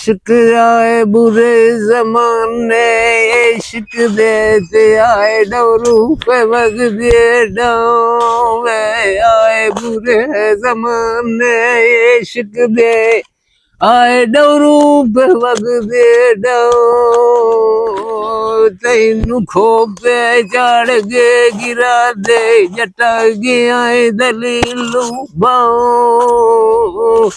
इश्क आए बुरे जमाने इश्क देते आए डोरू पे वग दे डावे आए बुरे जमाने इश्क दे आए डोरू पे वग दे डाओ तैनू खोपे चढ़ के गिरा दे जटा गया दलीलू बाओ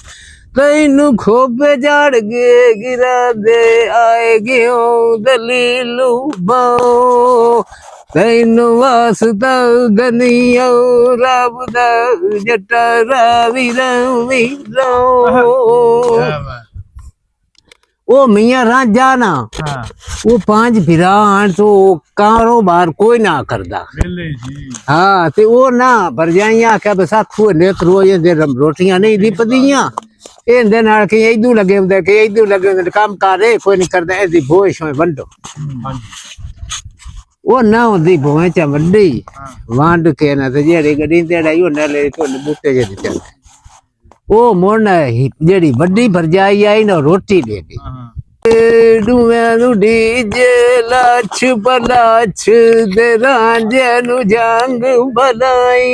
तैनू खोपे चढ़ के गिरा दे आए गयो दलीलू बाओ तैनू वास्ता गनिया रब दा जटा रावी रवी रो वो मियाँ राजा ना वो 5 फिरान तो कारोबार कोई ना करदा हाँ ते वो ना भरजाइयां क्या बसा खू नेत रोज दे रोटियां नहीं दी पदियां इहदे नाल के इदू लगे हुंदे के इदू लगे हुंदे काम करे कोई नहीं करदा ऐसी बोझ में वंडो वो ना होंदी भोए च वड्डी वंड के ना ते जेड़ी गड्डी तेड़ा यो न ले तो बूटे जे चल ओ मोन जेड़ी वड्डी भरजाई आई ना रोटी दे गई डूवेनु डीजे लाछ पलाछ दे रांझेनु जंग भलाई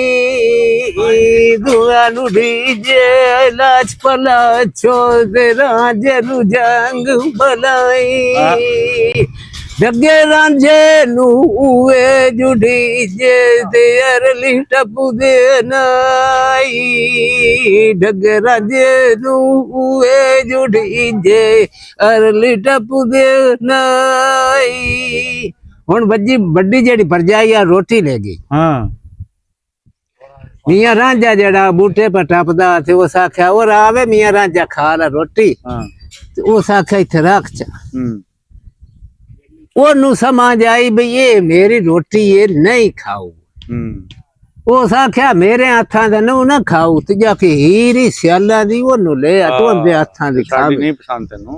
डूवेनु डीजे लाछ पलाछो दे रांझेनु जंग भलाई डगे रांझे नुए जुड़ी जे दे अरली टपू दे नाई डगे रांझे नुए जुड़ी जे अरली टपू दे नाई हुन बज्जी बड्डी जेड़ी भरजाई आ रोटी ले गई हाँ मियां रांझा जेड़ा बूटे पर टपदा ते उस आख्या और आवे मियां रांझा खा ला रोटी हाँ ते उस आख्या इत्थे रख चा ओनू समझ आई भाई ये मेरी रोटी ये नहीं खाऊ उस आख्या मेरे हाथा दा नू ना खाऊ ते जाके हीरी सियाला दी ओनू ले आ तो दे हाथा दी खा नहीं पसंद तेनू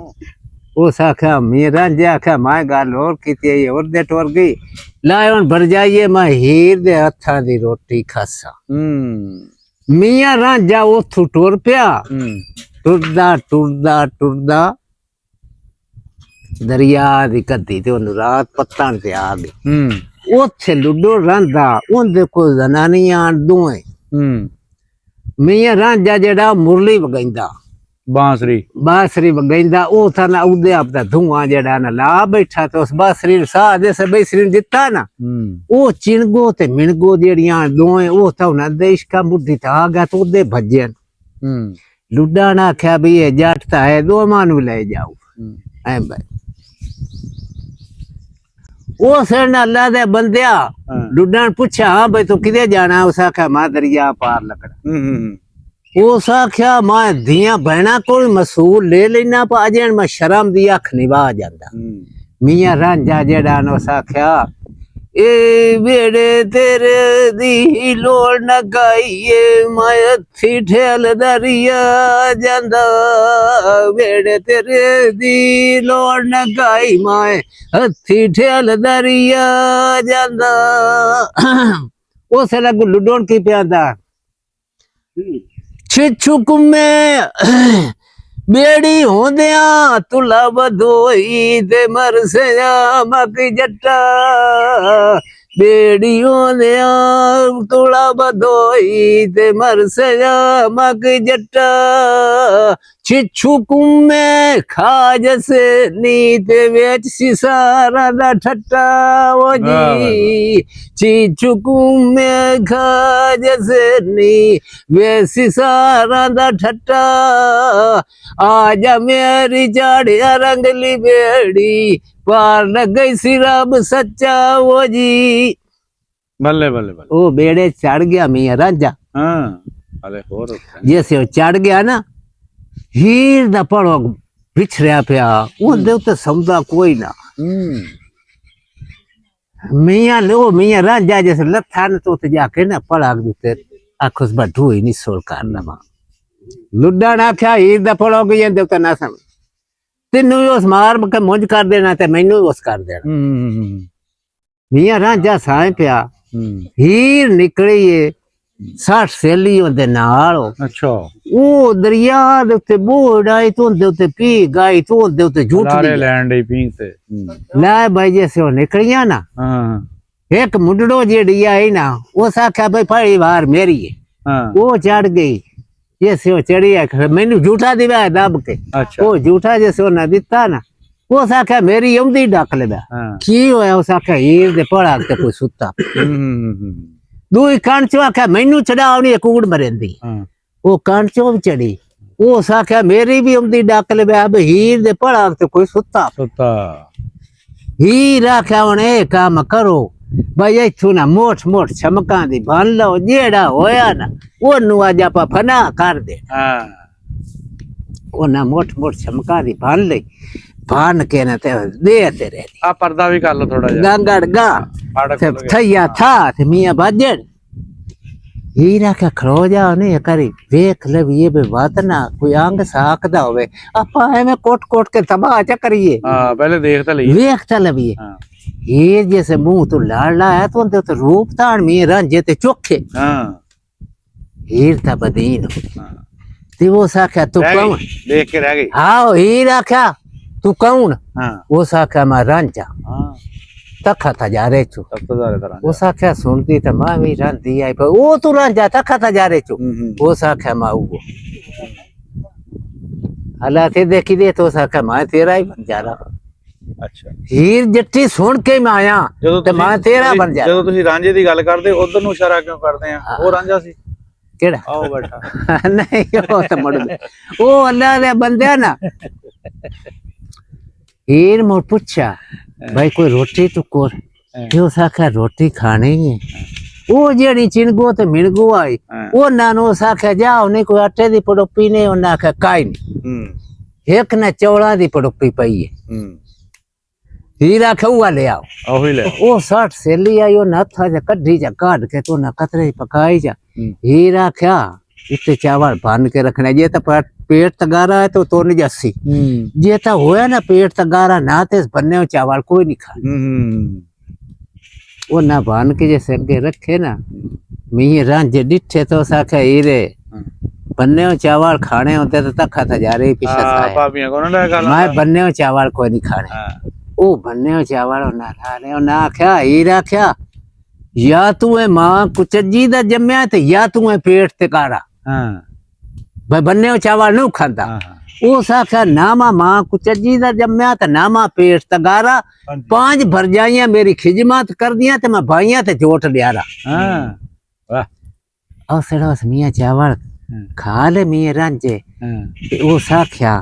उस आख्या मेरा जे आख्या मैं गल और कीती और दे टोर गई लाए हुन भर जाइए मैं हीर दे हाथा दी रोटी खासा मियां रांझा उथू टुर पिया टुरदा टुरदा टुरदा दरिया दी कद्दी ते ओनू रात पत्तन ते आ गई ओथे लुडो रंदा ओंदे को जनानियां दोए मियां रांझा जेड़ा मुरली वगाइंदा बांसरी वगाइंदा ओ था ना उदे आपदा धुआं जेड़ा ना ला बैठा तो उस बांसरी साह दे से बांसरी दिता ना ओ चिणगो ते मिणगो जेड़ियां दोए ओ था ना देश का बुद्धि ता आ गया तो ओदे भजन लुडा ना आख्या भी ये जाटता है दो मानू ले जाओ ऐ भाई ओ सर अल्लाह दे बंदिया लुड्डा ने पूछा हाँ भाई तू किधे जाना उस आख्या मैं दरिया पार लगना उस आख्या मैं धिया बहना कोई मसूल ले लेना पा अजन मैं शर्म दी अख निभा जांदा मियां रांझा जेड़ा ने उस आख्या ए बेड़े तेरे दी लोड़ न गाइए मैं हथी ठेल दरिया जांदा बेड़े तेरे दी लोड़ न गाई मैं हथी ठेल दरिया जांदा उस लगू लुडोन की प्यादा छिछुक में बेड़ी होंदिया तुला बधोई ते मरसया मक जट्टा बेड़ी होंदिया तुला बधोई ते मरसया मक जट्टा छिछुक में खाज से नीत वेच सिसारा दा ठट्टा वो जी छिछुक में खाज से नी वे सिसारा दा ठट्टा आजा मेरी चाड़िया रंगली बेड़ी पार न गई सिरब सच्चा वो जी बल्ले बल्ले बल्ले ओ बेड़े चढ़ गया मियां रांझा हाँ अरे होर जैसे वो चढ़ गया ना हीर दा पड़ो बिछड़िया पिया उनदे उत्ते सौदा कोई ना मियां लो मियां रांझा जैसे लथा न तो जाके ना पड़ा दूते आखुस बठू ही नहीं सोल करना मा लुड्डा ना आख्या हीर दा पड़ो गई देवता ना समझ तेनू उस मार के मुंज कर देना ते मैनू उस कर देना मियां रांझा साए पिया हीर निकली है 60 ਸੇਲੀ ਉਹਦੇ ਨਾਲ ਅੱਛਾ ਉਹ ਦਰਿਆ ਦੇ ਉੱਤੇ ਬੋੜਾਈ ਤੋਂ ਦੇ ਉੱਤੇ ਪੀ ਗਾਈ ਤੋਂ ਦੇ ਉੱਤੇ ਝੂਠ ਲਾਰੇ ਲੈਣ ਦੀ ਪੀਂ ਤੇ ਲੈ ਬਾਈ ਜੇ ਸੇ ਨਿਕਲਿਆ ਨਾ ਹਾਂ ਇੱਕ ਮੁੰਡੜੋ ਜਿਹੜੀ ਆਈ ਨਾ ਉਹ ਆਖਿਆ ਬਈ ਫੜੀ ਵਾਰ ਮੇਰੀ ਹੈ ਹਾਂ ਉਹ ਚੜ ਗਈ ਜੇ ਸੇ ਉਹ ਚੜੀ ਆ ਮੈਨੂੰ ਝੂਠਾ ਦਿਵਾ ਦੱਬ ਕੇ ਅੱਛਾ ਉਹ ਝੂਠਾ ਜੇ ਸੇ ਨਾ ਦਿੱਤਾ ਨਾ ਉਹ ਆਖਿਆ ਮੇਰੀ ਆਉਂਦੀ ਡੱਕ ਲੈਦਾ ਹਾਂ ਕੀ ਹੋਇਆ ਉਸ ਆਖਿਆ ਹੀਰ ਦੇ ਪੜਾ ਤੇ ਕੋਈ ਸੁੱਤਾ ਦੂਈ ਕਣ ਚੋਂ ਆਖਿਆ ਮੈਨੂੰ ਚੜਾਉਣੀ ਕੂੜ ਮਰਿੰਦੀ ਹਾਂ ਉਹ ਕਣ ਚੋਂ ਵੀ ਚੜੀ ਉਹ ਆਖਿਆ ਮੇਰੀ ਵੀ ਆਉਂਦੀ ਡੱਕ ਲਿਆ ਬਈ ਹੀਰ ਦੇ ਪੜਾ ਤੇ ਕੋਈ ਸੁੱਤਾ ਹੀਰ ਆਖਿਆ ਹੁਣ ਇਹ ਕੰਮ ਕਰੋ ਬਈ ਇੱਥੋਂ ਨਾ ਮੋਠ ਛਮਕਾਂ ਦੀ ਬੰਨ ਲਓ ਜਿਹੜਾ ਹੋਇਆ ਨਾ ਉਹਨੂੰ ਅੱਜ ਆਪਾਂ ਫਨਾ ਕਰ ਦੇ ਹਾਂ ਉਹਨਾਂ ਮੋਠ ਛਮਕਾਂ ਦੀ ਬੰਨ ਲਈ ਬੰਨ ਕੇ ਨਾ ਤੇ ਦੇ ਤੇਰੇ ਆ ਪਰਦਾ ਵੀ ਕਰ ਲੋ ਥੋੜਾ ਜਿਹਾ ਗੰਗੜ ਗਾ ਤੇ ਥਈਆ ਥਾ ਤੇ ਮੀਆਂ ਬਾਜਣ ਹੀਰ ਆਖਿਆ ਖੜੋ ਜਾ ਉਹਨੇ ਕਰੀ ਵੇਖ ਲੈ ਵੀ ਇਹ ਬਾਤ ਨਾ ਕੋਈ ਅੰਗ ਸਾਖਦਾ ਹੋਵੇ ਆਪਾਂ ਐਵੇਂ ਕੋਟ ਕੇ ਤਬਾਹ ਚ ਕਰੀਏ ਹਾਂ ਪਹਿਲੇ ਦੇਖ ਤਾਂ ਲਈ ਵੇਖ ਤਾਂ ਲਵੀਏ हीर जैसे मुंह तो लाडला है तो रूप ताण में रंजे ते चोखे हीर था बदीन ते वो साख्या तू कौन देख के रह गई हाँ हीर आख्या तू कौन वो साख्या मैं रंजा तखा था जा रे चू वो साख्या सुनती तो मां भी रंधी आई पर वो तू रंजा तखा था जा रे चू वो साख्या मां वो हालात देखी दे तो साख्या मैं तेरा ही बन जा रहा ਅੱਛਾ ਹੀਰ ਜੱਟੀ ਸੁਣ ਕੇ ਮੈਂ ਆਇਆ ਤੇ ਮੈਂ ਤੇਰਾ ਬਣ ਜਾ ਜਦੋਂ ਤੁਸੀਂ ਰਾਂਝੇ ਦੀ ਗੱਲ ਕਰਦੇ ਉਧਰ ਨੂੰ ਇਸ਼ਾਰਾ ਕਿਉਂ ਕਰਦੇ ਆ ਉਹ ਰਾਂਝਾ ਸੀ ਕਿਹੜਾ ਆਓ ਬੈਠਾ ਨਹੀਂ ਉਹ ਤਾਂ ਮੜ ਉਹ ਅੱਲਾ ਦੇ ਬੰਦਿਆ ਨਾ ਹੀਰ ਮੋਰ ਪੁੱਛਿਆ ਭਾਈ ਕੋਈ ਰੋਟੀ ਤੂੰ ਕੋਰ ਕਿਉਂ ਸਾਖਾ ਰੋਟੀ ਖਾਣੀ ਹੈ ਉਹ ਜਿਹੜੀ ਚਿੰਗੋ ਤੇ ਮਿਣਗੋ ਆਈ ਉਹਨਾਂ ਨੂੰ ਸਾਖਾ ਜਾ ਉਹਨੇ ਕੋਈ ਆਟੇ ਦੀ ਪੜੋਪੀ ਨੇ ਉਹਨਾਂ ਆਖਿਆ ਕਾਈ ਨਹੀਂ ਇੱਕ ਨਾ ਚੌਲਾਂ ਦੀ ਪੜੋਪੀ ਪਈ ਹੈ हीरा खुआ ले आओ ओ 60 सेली आई ओ नाथा जा कड्ढी जा काट के तो ना कतरे पकाई जा हीरा क्या इतने चावल बन के रखना जे तो पेट तगारा है तो तोड़ जासी जे तो होया ना पेट तगारा ना ते बनने चावल कोई नहीं खा वो ना बन के जैसे अगे रखे ना मी रांझे डिठे तो साखे हीरे बनने चावल खाने होते तो तक खाता जा रही पीछे मैं बनने चावल कोई नहीं खाने ओ बनने चावल ना खाने ना आख्या हीर आख्या या तू है मां कुचजी दा जम्या ते या तू है पेट ते कारा भाई बनने चावल नहीं खाता ओ आख्या ना मां कुचजी दा जम्या ते ना मां पेट ते गारा 5 भरजाइयां मेरी खिजमत कर दिया ते मैं भाइयां ते जोट लिया रहा और सड़ा मियां चावल खा ले मियां रांझे ओ आख्या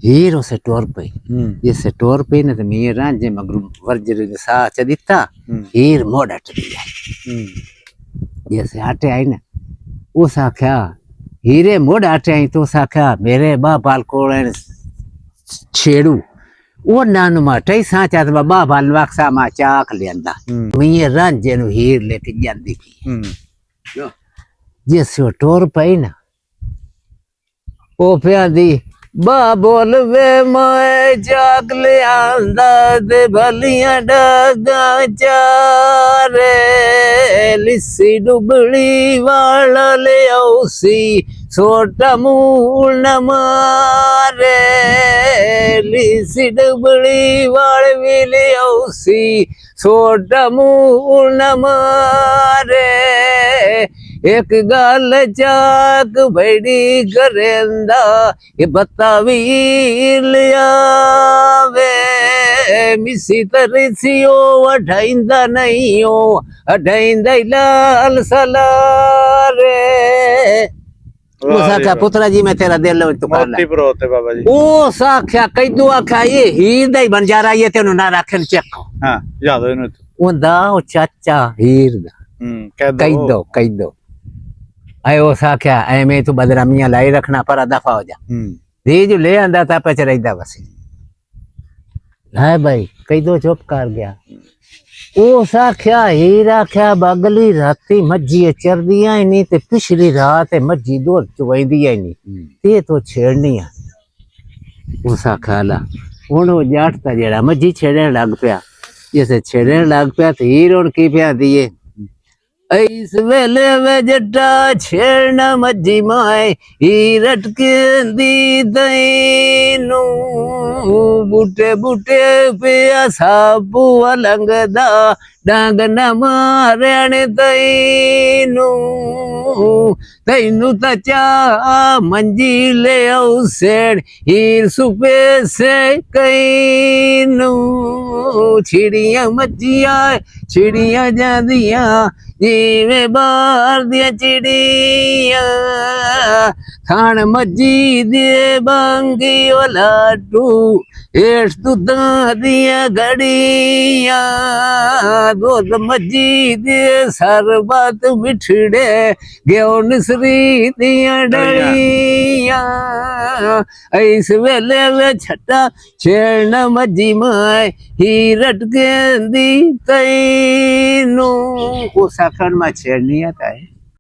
हीर उसे टोर पे जैसे टोर पे ना तो मेरे रांझे मगर वर्जर ने सा चदिता हीर मोड़ हट दिया जैसे हटे आई ना उस आख्या हीरे मोड़ हटे आई तो आख्या मेरे बाल को छेड़ू वो नानू माटे साचा तो बाल वाक्सा मा चाक लियांदा मेरे रांझे नु हीर लेके जांदी पई जैसे टोर पे ना ओ पे दी बा बोल वे मैं जाग ले आंदा दे भलियां डागा चारे लिसी डुबली वाला ले औसी छोटा मूल न मारे लिसी डुबली वाल भी ले औसी छोटा मूल न मारे एक गाल चाक बड़ी करेंदा ये बतावी लिया वे मिसी तरसियो अठाइंदा नहीं हो अठाइंदा लाल सलारे वो साख्या पुत्रा जी मैं तेरा दिल मोती परोते बाबा जी ओ साख्या कई दो आख्या ये हीर दा ही बन जा रहा ये तेनु ना रखन चेक हां याद हो इनु ओंदा ओ चाचा हीर दा कई दो आयो साख्या एवें तू बदरामियां लाई रखना पर दफा हो जा धी जो ले आंदा था पे चढ़ाईदा बस है भाई कई दो चुप कर गया ओ साख्या हीर आख्या बगली राती मज्जी चरदियां ही नहीं ते पिछली रात मज्जी दो चुवाईदियां ही नहीं ते तो छेड़नी है ओ साख्या ला हुण ओ जाट ता जेड़ा मज्जी छेड़न लग पिया जैसे छेड़न लग पिया तो हीर हुण की पिया दिए इस वेले वे जट्टा छेड़ना मज्जी माए ही रटके दी तैनू बूटे बूटे पे साबू लंगदा डांग न मारन तैनू तैनू तचा मंजी ले सेड़ हीर सुपे से कैनू छिड़िया मज्जिया छिड़िया जादिया जिवें बाहर दिया चिड़िया खान मज्जी दे बांगी ओ लाडू हेठ दुधा दिया घड़िया दूध मज्जी दे सरबत मिठड़े गेव निसरी दिया डलिया इस वेले वे छटा छेड़ना मज्जी माए ही रटके दी तैनू वो साखर में छेड़ नहीं आता है।